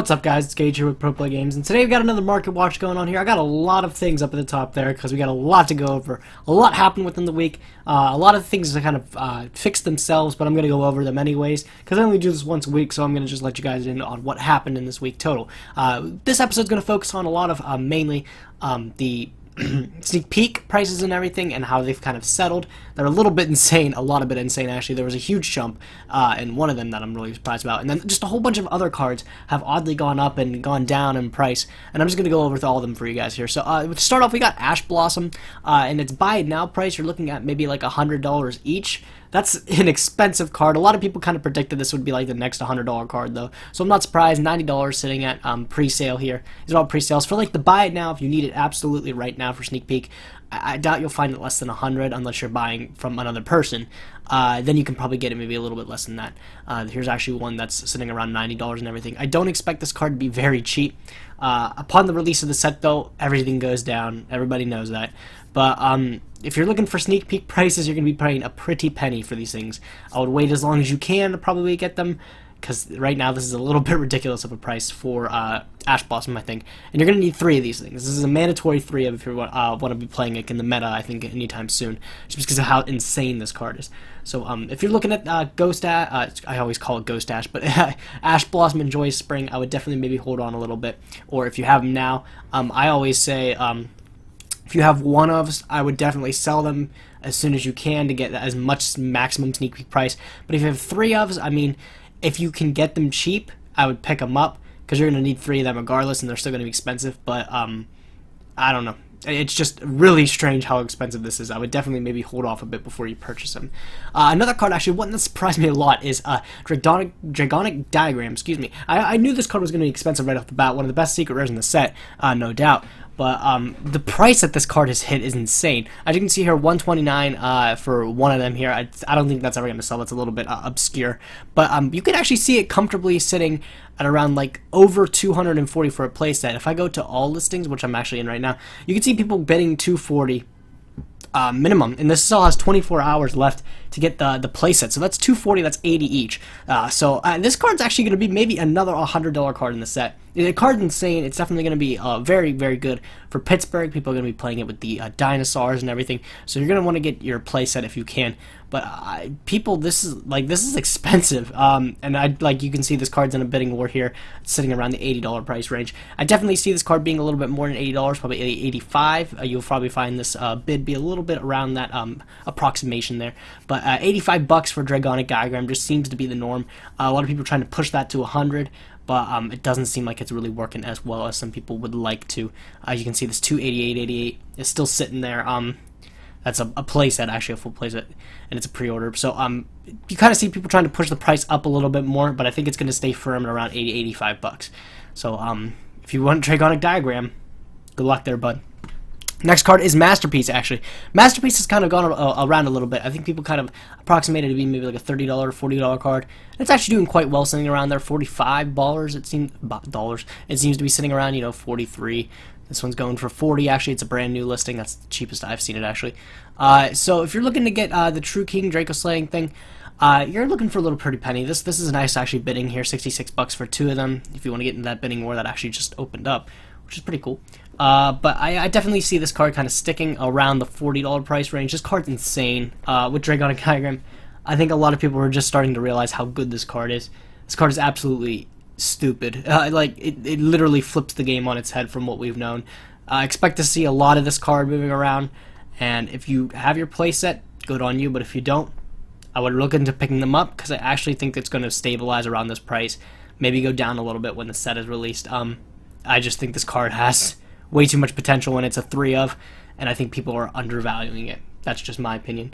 What's up, guys? It's Gage here with Pro Play Games, and today we've got another market watch going on here. I got a lot of things up at the top there because we got a lot to go over. A lot happened within the week. A lot of things that kind of fixed themselves, but I'm going to go over them anyways because I only do this once a week, so I'm going to just let you guys in on what happened in this week total. This episode's going to focus on a lot of mainly the sneak peek prices and everything and how they've kind of settled. They're a little bit insane, a lot of bit insane actually. There was a huge jump in one of them that I'm really surprised about, and then just a whole bunch of other cards have oddly gone up and gone down in price, and I'm just going to go over all of them for you guys here. So to start off, we got Ash Blossom, and its buy it now price, you're looking at maybe like $100 each. That's an expensive card. A lot of people kind of predicted this would be like the next $100 card though, so I'm not surprised. $90 sitting at pre-sale here. These are all pre-sales for like the buy it now if you need it absolutely right now for sneak peek. I doubt you'll find it less than 100 unless you're buying from another person. Then you can probably get it maybe a little bit less than that. Here's actually one that's sitting around $90 and everything. I don't expect this card to be very cheap. Upon the release of the set though, everything goes down. Everybody knows that. But if you're looking for sneak peek prices, you're going to be paying a pretty penny for these things. I would wait as long as you can to probably get them, because right now this is a little bit ridiculous of a price for Ash Blossom, I think. And you're going to need 3 of these things. This is a mandatory 3 of if you want to be playing it in the meta, I think, anytime soon, just because of how insane this card is. So if you're looking at Ghost Ash, I always call it Ghost Ash, but Ash Blossom and Joy Spring, I would definitely maybe hold on a little bit. Or if you have them now, I always say if you have one ofs, I would definitely sell them as soon as you can to get as much maximum sneak peek price. But if you have 3 ofs, I mean, if you can get them cheap, I would pick them up because you're going to need 3 of them regardless, and they're still going to be expensive. But I don't know. It's just really strange how expensive this is. I would definitely maybe hold off a bit before you purchase them. Another card, actually, one that surprised me a lot is Dragonic Diagram. Excuse me. I knew this card was going to be expensive right off the bat. One of the best secret rares in the set, no doubt. But the price that this card has hit is insane. As you can see here, $129 for one of them here. I don't think that's ever going to sell. That's a little bit obscure. But you can actually see it comfortably sitting at around like over $240 for a playset. If I go to all listings, which I'm actually in right now, you can see people bidding $240 minimum, and this still has 24 hours left to get the playset. So that's $240. That's $80 each. So this card's actually going to be maybe another $100 card in the set. The card's insane. It's definitely going to be very, very good for Pittsburgh. People are going to be playing it with the dinosaurs and everything. So you're going to want to get your playset if you can. But people, this is expensive. And you can see this card's in a bidding war here, it's sitting around the $80 price range. I definitely see this card being a little bit more than $80, probably $85. You'll probably find this bid be a little bit around that approximation there. But $85 for Dragonic Diagram just seems to be the norm. A lot of people are trying to push that to 100. But it doesn't seem like it's really working as well as some people would like to. You can see this $288.88 is still sitting there. That's a playset, actually a full playset, and it's a pre-order. So you kind of see people trying to push the price up a little bit more, but I think it's going to stay firm at around $80-85. So if you want Dragonic Diagram, good luck there, bud. Next card is Masterpiece, actually. Masterpiece has kind of gone around a little bit. I think people kind of approximated it to be maybe like a $30, $40 card. And it's actually doing quite well, sitting around there. $45, it seems, dollars. It seems to be sitting around, 43. This one's going for 40. Actually, it's a brand new listing. That's the cheapest I've seen it, actually. So if you're looking to get the True King Draco Slaying thing, you're looking for a little pretty penny. This is a nice actually bidding here, $66 for 2 of them. If you want to get into that bidding war that actually just opened up, which is pretty cool. But I definitely see this card kind of sticking around the $40 price range. This card's insane. With Dragonic Diagram, I think a lot of people are just starting to realize how good this card is. This card is absolutely stupid. It literally flips the game on its head from what we've known. I expect to see a lot of this card moving around, and if you have your playset, good on you, but if you don't, I would look into picking them up, because I actually think it's going to stabilize around this price, maybe go down a little bit when the set is released. I just think this card has way too much potential when it's a 3 of, and I think people are undervaluing it. That's just my opinion.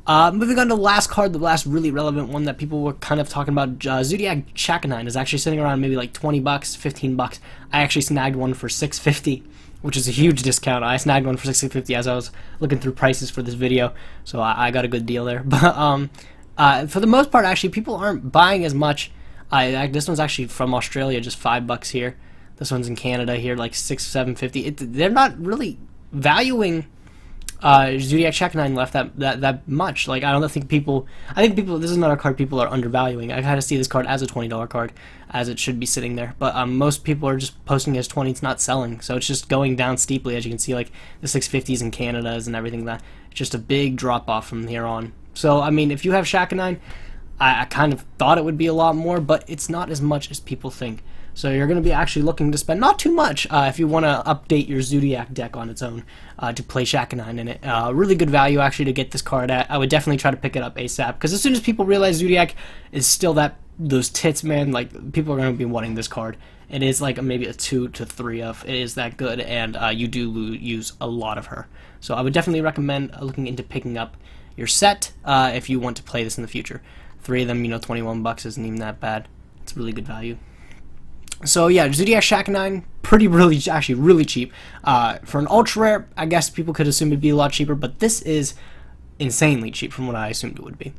Moving on to the last card, the last really relevant one that people were kind of talking about, Zodiac Chakanine is actually sitting around maybe like $20, $15. I actually snagged one for $6.50, which is a huge discount. I snagged one for $6.50 as I was looking through prices for this video, so I got a good deal there. But for the most part, actually, people aren't buying as much. This one's actually from Australia, just $5 here. This one's in Canada here, like $6, $7.50. They're not really valuing Zodiac Shack 9 left that much. Like, I don't think people, this is another card people are undervaluing. I kind of see this card as a $20 card, as it should be sitting there. But most people are just posting it as 20, it's not selling. So it's just going down steeply, as you can see, like the 650s and Canadas and everything like that. It's just a big drop off from here on. So, I mean, if you have Shack 9, I kind of thought it would be a lot more, but it's not as much as people think. So you're going to be actually looking to spend not too much if you want to update your Zodiac deck on its own to play Shack 9 in it. Really good value actually to get this card at. I would definitely try to pick it up ASAP, because as soon as people realize Zodiac is still those tits, man, like, people are going to be wanting this card. It is like maybe a 2 to 3 of. It is that good, and you do use a lot of her. So I would definitely recommend looking into picking up your set if you want to play this in the future. 3 of them, you know, 21 bucks isn't even that bad. It's really good value. So yeah, Zodiac Shack 9, actually really cheap. For an ultra rare, I guess people could assume it'd be a lot cheaper, but this is insanely cheap from what I assumed it would be.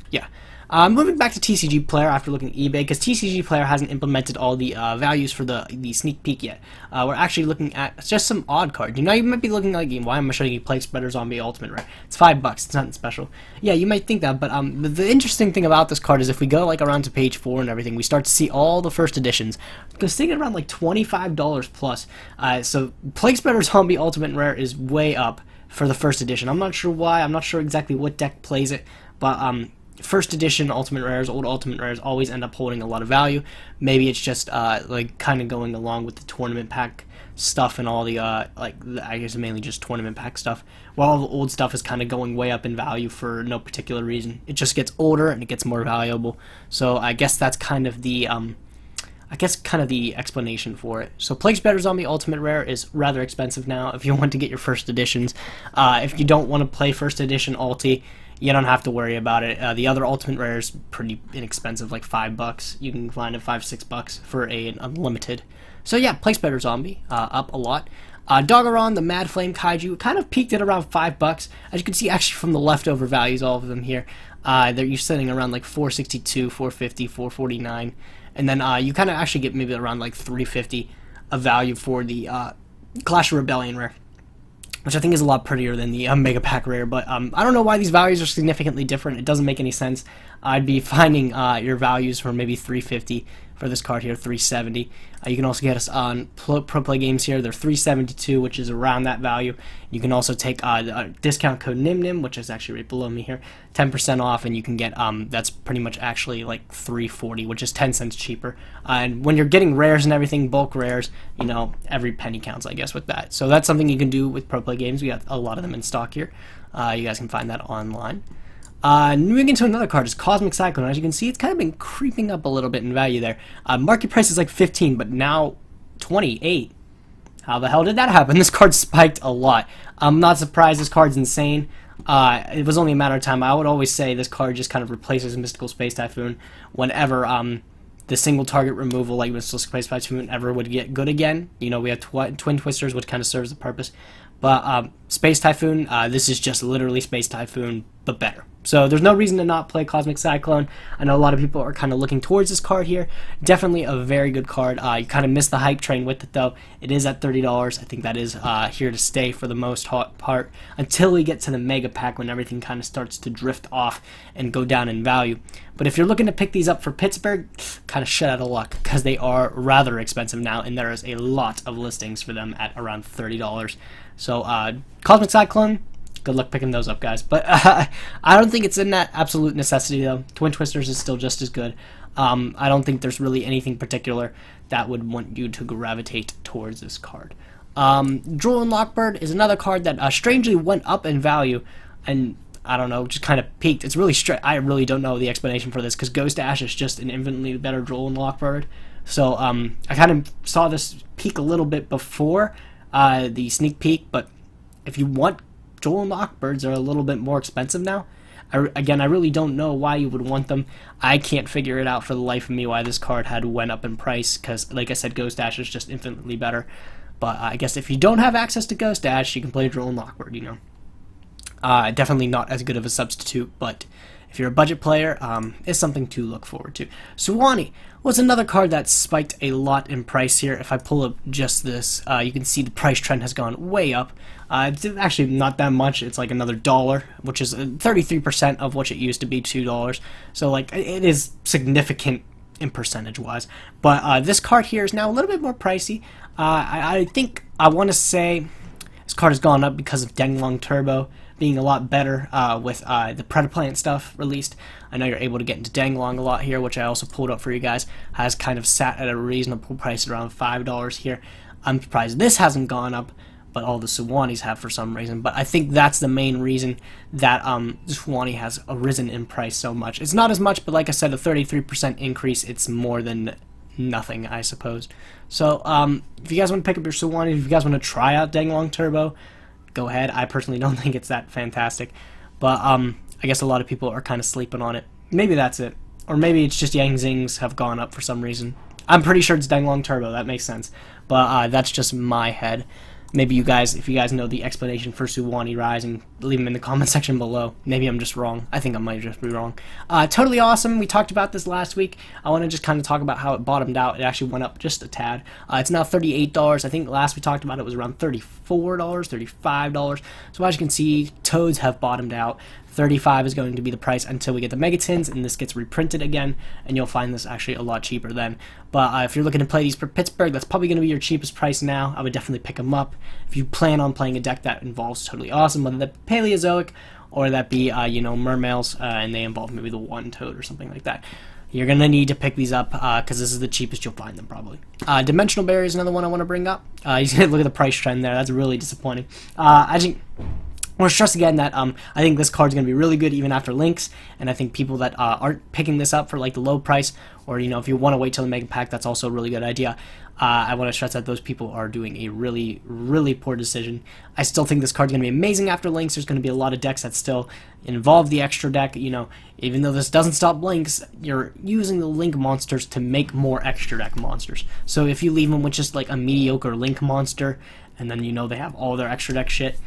Yeah. Moving back to TCG Player after looking at eBay, because TCG Player hasn't implemented all the values for the sneak peek yet. We're actually looking at just some odd cards. You know, you might be looking like, why am I showing you Plague Spreader Zombie Ultimate Rare? It's $5, it's nothing special. Yeah, you might think that, but the interesting thing about this card is if we go like around to page 4 and everything, we start to see all the first editions. It's sitting at around like $25 plus. So Plague Spreader Zombie Ultimate Rare is way up for the first edition. I'm not sure why, I'm not sure exactly what deck plays it, but first edition Ultimate Rares, old Ultimate Rares, always end up holding a lot of value. Maybe it's just like kind of going along with the tournament pack stuff and all the I guess mainly just tournament pack stuff. While all the old stuff is kind of going way up in value for no particular reason. It just gets older and it gets more valuable. So I guess that's kind of the explanation for it. So Plague Spreader Zombie Ultimate Rare is rather expensive now if you want to get your first editions. If you don't want to play first edition Ulti, you don't have to worry about it. The other Ultimate Rare is pretty inexpensive, like $5. You can find it $5-6 for an unlimited. So yeah, Plague Spreader Zombie up a lot. Doggeron, the Mad Flame Kaiju, kind of peaked at around $5. As you can see, actually from the leftover values, all of them here, you're sitting around like $462, $450, $449, and then you kind of actually get maybe around like $350 of value for the Clash of Rebellion Rare, which I think is a lot prettier than the Mega Pack Rare, but I don't know why these values are significantly different. It doesn't make any sense. I'd be finding your values for maybe $350 for this card here, $370. You can also get us on Pro Play Games here. They're $372, which is around that value. You can also take the discount code NIMNIM, which is actually right below me here, 10% off, and you can get, that's pretty much actually like $340, which is 10 cents cheaper. And when you're getting rares and everything, bulk rares, you know, every penny counts, I guess, with that. So that's something you can do with Pro Play Games. We got a lot of them in stock here. You guys can find that online. Moving into another card is Cosmic Cyclone. As you can see, it's kind of been creeping up a little bit in value there. Market price is like 15, but now 28. How the hell did that happen? This card spiked a lot. I'm not surprised. This card's insane. It was only a matter of time. I would always say this card just kind of replaces Mystical Space Typhoon whenever the single target removal like Mystical Space Typhoon ever would get good again. You know, we have Twin Twisters, which kind of serves the purpose. But Space Typhoon, this is just literally Space Typhoon, but better. So there's no reason to not play Cosmic Cyclone. I know a lot of people are kind of looking towards this card here. Definitely a very good card. You kind of missed the hype train with it, though. It is at $30. I think that is here to stay for the most part until we get to the Mega Pack, when everything kind of starts to drift off and go down in value. But if you're looking to pick these up for Pittsburgh, kind of shit out of luck, because they are rather expensive now, and there is a lot of listings for them at around $30. So Cosmic Cyclone, good luck picking those up, guys. But I don't think it's in that absolute necessity, though. Twin Twisters is still just as good. I don't think there's really anything particular that would want you to gravitate towards this card. Droll and Lockbird is another card that strangely went up in value, and I don't know, just kind of peaked. It's really I really don't know the explanation for this, because Ghost Ash is just an infinitely better Droll and Lockbird. So I kind of saw this peak a little bit before the sneak peek, but if you want, Droll and Lockbirds are a little bit more expensive now. Again, I really don't know why you would want them. I can't figure it out for the life of me why this card had went up in price, because, like I said, Ghost Dash is just infinitely better. But I guess if you don't have access to Ghost Dash, you can play Droll and Lockbird, you know. Definitely not as good of a substitute, but if you're a budget player, it's something to look forward to. Suanni was another card that spiked a lot in price here. If I pull up just this, you can see the price trend has gone way up. It's actually not that much. It's like another $1, which is 33% of what it used to be, $2. So like it is significant in percentage wise. But this card here is now a little bit more pricey. I think I want to say this card has gone up because of Denglong Turbo being a lot better with the Predaplant stuff released. I know you're able to get into Denglong a lot here, which I also pulled up for you guys. Has kind of sat at a reasonable price around $5 here. I'm surprised this hasn't gone up, but all the Suannis have for some reason. But I think that's the main reason that Suanni has risen in price so much. It's not as much, but like I said, a 33% increase, it's more than nothing, I suppose. So if you guys want to pick up your Suanni, if you guys want to try out Denglong Turbo, go ahead. I personally don't think it's that fantastic, but I guess a lot of people are kind of sleeping on it. Maybe that's it, or maybe it's just Yang Zings have gone up for some reason. I'm pretty sure it's Denglong Turbo. That makes sense, but that's just my head. Maybe you guys, if you guys know the explanation for Suanni rising, leave them in the comment section below. Maybe I'm just wrong. I think I might just be wrong. Totally awesome. We talked about this last week. I want to just kind of talk about how it bottomed out. It actually went up just a tad. It's now $38. I think last we talked about it was around $34, $35. So as you can see, Toads have bottomed out. 35 is going to be the price until we get the Megatins, and this gets reprinted again, and you'll find this actually a lot cheaper then. But if you're looking to play these for Pittsburgh, that's probably going to be your cheapest price now. I would definitely pick them up if you plan on playing a deck that involves Totally Awesome, whether that be Paleozoic or that be you know, Mermails, and they involve maybe the one Toad or something like that. You're going to need to pick these up because this is the cheapest you'll find them probably. Dimensional Barrier is another one I want to bring up. You can look at the price trend there. That's really disappointing. I want to stress again that I think this card's going to be really good even after links, and I think people that aren't picking this up for like the low price, or you know, if you want to wait till the mega pack, that's also a really good idea. I want to stress that those people are doing a really, really poor decision. I still think this card's going to be amazing after links. There's going to be a lot of decks that still involve the extra deck. You know, even though this doesn't stop links, you're using the link monsters to make more extra deck monsters. So if you leave them with just like a mediocre link monster, and then you know they have all their extra deck shit,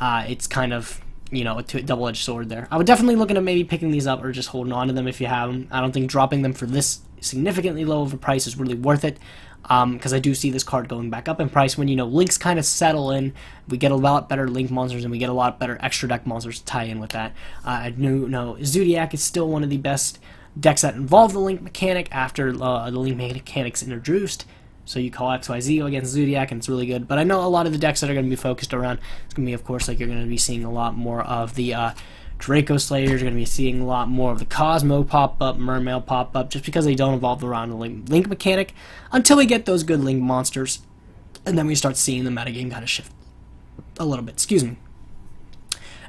it's kind of, you know, a double-edged sword there. I would definitely look into maybe picking these up or just holding on to them if you have them. I don't think dropping them for this significantly low of a price is really worth it, because I do see this card going back up in price when, you know, links kind of settle in. We get a lot better link monsters, and we get a lot better extra deck monsters to tie in with that. I know Zodiac is still one of the best decks that involve the link mechanic after the link mechanic's introduced. So you call XYZ against Zodiac, and it's really good. But I know a lot of the decks that are going to be focused around, it's going to be, of course, like you're going to be seeing a lot more of the Draco Slayers. You're going to be seeing a lot more of the Cosmo pop-up, Mermail pop-up, just because they don't evolve around the link mechanic until we get those good link monsters. And then we start seeing the metagame kind of shift a little bit. Excuse me.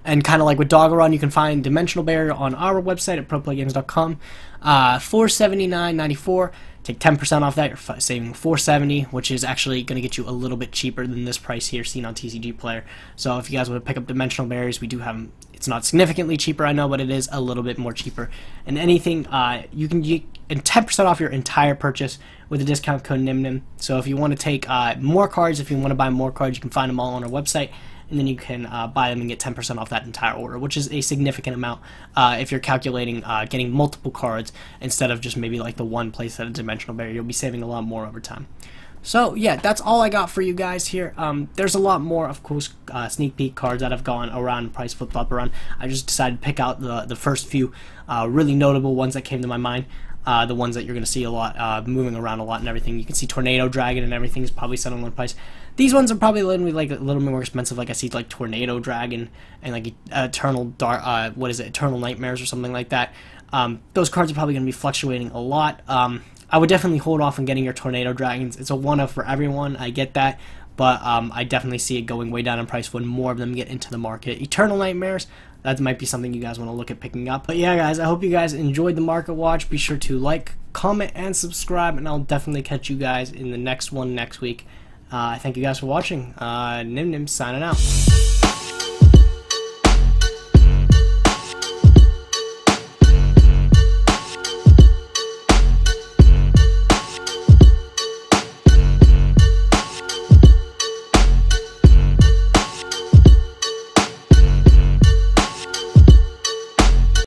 And kind of like with Doggeron, you can find Dimensional Barrier on our website at proplaygames.com. $479.94. Take 10% off that, you're saving $470, which is actually going to get you a little bit cheaper than this price here seen on TCG Player. So if you guys want to pick up Dimensional Barriers, we do have them. It's not significantly cheaper, I know, but it is a little bit more cheaper. And anything, you can get 10% off your entire purchase with the discount code NIMNIM. So if you want to take more cards, if you want to buy more cards, you can find them all on our website. And then you can buy them and get 10% off that entire order, which is a significant amount if you're calculating getting multiple cards instead of just maybe like the one place at a Dimensional Barrier. You'll be saving a lot more over time. So yeah, that's all I got for you guys here. There's a lot more, of course, sneak peek cards that have gone around, price flipped up around. I just decided to pick out the first few really notable ones that came to my mind. The ones that you're going to see a lot, moving around a lot and everything. You can see Tornado Dragon and everything is probably settling on price. These ones are probably like a little more expensive. Like I see like Tornado Dragon and like Eternal Eternal Nightmares or something like that. Those cards are probably going to be fluctuating a lot. I would definitely hold off on getting your Tornado Dragons. It's a one-off for everyone, I get that, but I definitely see it going way down in price when more of them get into the market. Eternal Nightmares, that might be something you guys want to look at picking up. But yeah, guys, I hope you guys enjoyed the Market Watch. Be sure to like, comment, and subscribe, and I'll definitely catch you guys in the next one next week. Thank you guys for watching. Nim Nim signing out.